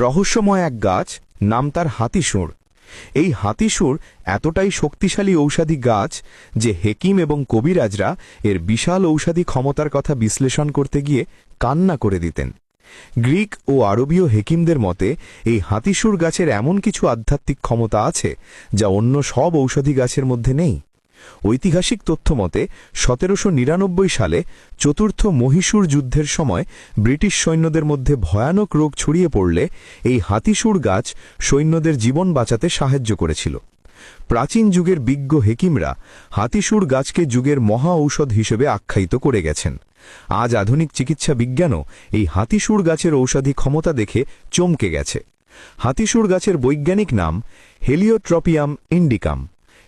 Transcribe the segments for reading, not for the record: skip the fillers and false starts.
রহস্যময় এক গাছ, নাম তার হাতিসুঁড়। এই হাতিসুঁড় এতটাই শক্তিশালী ঔষধি গাছ যে হেকিম এবং কবিরাজরা এর বিশাল ঔষধি ক্ষমতার কথা বিশ্লেষণ করতে গিয়ে কান্না করে দিতেন। গ্রিক ও আরবীয় হেকিমদের মতে এই হাতিসুঁড় গাছের এমন কিছু আধ্যাত্মিক ক্ষমতা আছে যা অন্য সব ঔষধি গাছের মধ্যে নেই। ঐতিহাসিক তথ্য মতে ১৭৯৯ সালে চতুর্থ মহীশূর যুদ্ধের সময় ব্রিটিশ সৈন্যদের মধ্যে ভয়ানক রোগ ছড়িয়ে পড়লে এই হাতিসুঁড় গাছ সৈন্যদের জীবন বাঁচাতে সাহায্য করেছিল। প্রাচীন যুগের বিজ্ঞ হেকিমরা হাতিসুঁড় গাছকে যুগের মহা ঔষধ হিসেবে আখ্যায়িত করে গেছেন। আজ আধুনিক চিকিৎসা বিজ্ঞানও এই হাতিসুঁড় গাছের ঔষধি ক্ষমতা দেখে চমকে গেছে। হাতিসুঁড় গাছের বৈজ্ঞানিক নাম হেলিওট্রপিয়াম ইন্ডিকাম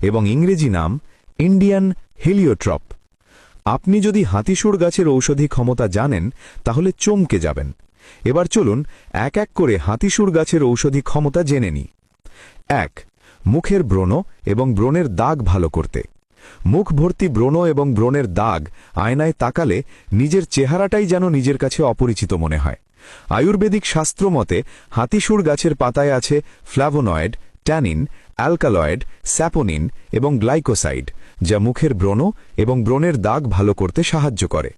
এবং ইংরেজি নাম ইন্ডিয়ান হেলিওট্রপ। আপনি যদি হাতিসুঁড় গাছের ঔষধি ক্ষমতা জানেন তাহলে চমকে যাবেন। এবার চলুন এক এক করে হাতিসুঁড় গাছের ঔষধি ক্ষমতা জেনে নিই। ১. মুখের ব্রণ এবং ব্রণের দাগ ভালো করতে। মুখ ভর্তি ব্রণ এবং ব্রণের দাগ আয়নায় তাকালে নিজের চেহারাটাই যেন নিজের কাছে অপরিচিত মনে হয়। আয়ুর্বেদিক শাস্ত্র মতে হাতিসুঁড় গাছের পাতায় আছে ফ্ল্যাভোনয়েড, ট্যানিন, অ্যালকালয়েড, স্যাপোনিন এবং গ্লাইকোসাইড, যা মুখের ব্রণ এবং ব্রণের দাগ ভালো করতে সাহায্য করে।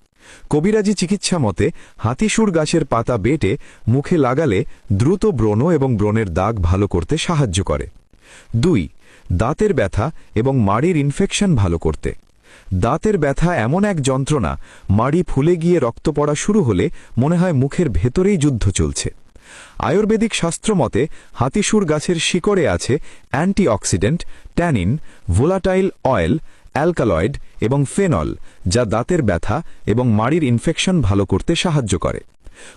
কবিরাজি চিকিৎসা মতে হাতিসুঁড় গাছের পাতা বেটে মুখে লাগালে দ্রুত ব্রণ এবং ব্রণের দাগ ভালো করতে সাহায্য করে। ২. দাঁতের ব্যথা এবং মাড়ির ইনফেকশন ভালো করতে। দাঁতের ব্যথা এমন এক যন্ত্রণা, মাড়ি ফুলে গিয়ে রক্ত পড়া শুরু হলে মনে হয় মুখের ভেতরেই যুদ্ধ চলছে। আয়ুর্বেদিক শাস্ত্র মতে হাতিসুঁড় গাছের শিকড়ে আছে antioxidant, tannin, volatile oil, alkaloid এবং ফেনল, যা দাঁতের ব্যথা এবং মাড়ির ইনফেকশন ভালো করতে সাহায্য করে।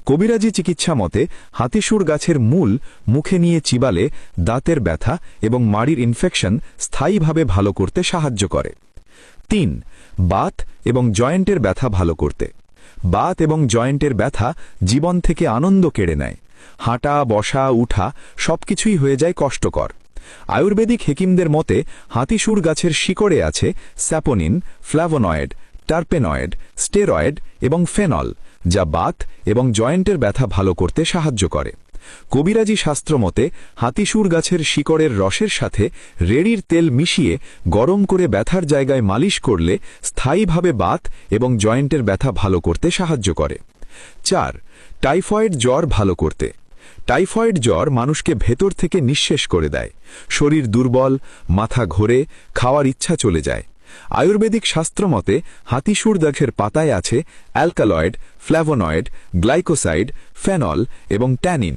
কবিরাজি চিকিৎসা মতে হাতিসুঁড় গাছের মূল মুখে নিয়ে চিবালে দাঁতের ব্যথা এবং মাড়ির ইনফেকশন স্থায়ীভাবে ভালো করতে সাহায্য করে। ৩. বাত এবং জয়েন্টের ব্যথা ভালো করতে। বাত এবং জয়েন্টের ব্যথা জীবন থেকে আনন্দ কেড়ে নেয়। হাঁটা, বসা, উঠা সবকিছুই হয়ে যায় কষ্টকর। আয়ুর্বেদিক হেকিমদের মতে হাতিসুঁড় গাছের শিকড়ে আছে স্যাপোনিন, ফ্ল্যাভোনয়েড, টার্পেনয়েড, স্টেরয়েড এবং ফেনল, যা বাত এবং জয়েন্টের ব্যথা ভালো করতে সাহায্য করে। কবিরাজি শাস্ত্র মতে হাতিসুঁড় গাছের শিকড়ের রসের সাথে রেড়ির তেল মিশিয়ে গরম করে ব্যথার জায়গায় মালিশ করলে স্থায়ীভাবে বাত এবং জয়েন্টের ব্যথা ভালো করতে সাহায্য করে। ৪. টাইফয়েড জ্বর ভালো করতে। টাইফয়েড জ্বর মানুষকে ভেতর থেকে নিঃশেষ করে দেয়। শরীর দুর্বল, মাথা ঘোরে, খাওয়ার ইচ্ছা চলে যায়। আয়ুর্বেদিক শাস্ত্র মতে হাতিসুঁড় গাছের পাতায় আছে অ্যালকালয়েড, ফ্ল্যাভোনয়েড, গ্লাইকোসাইড, ফেনল এবং ট্যানিন,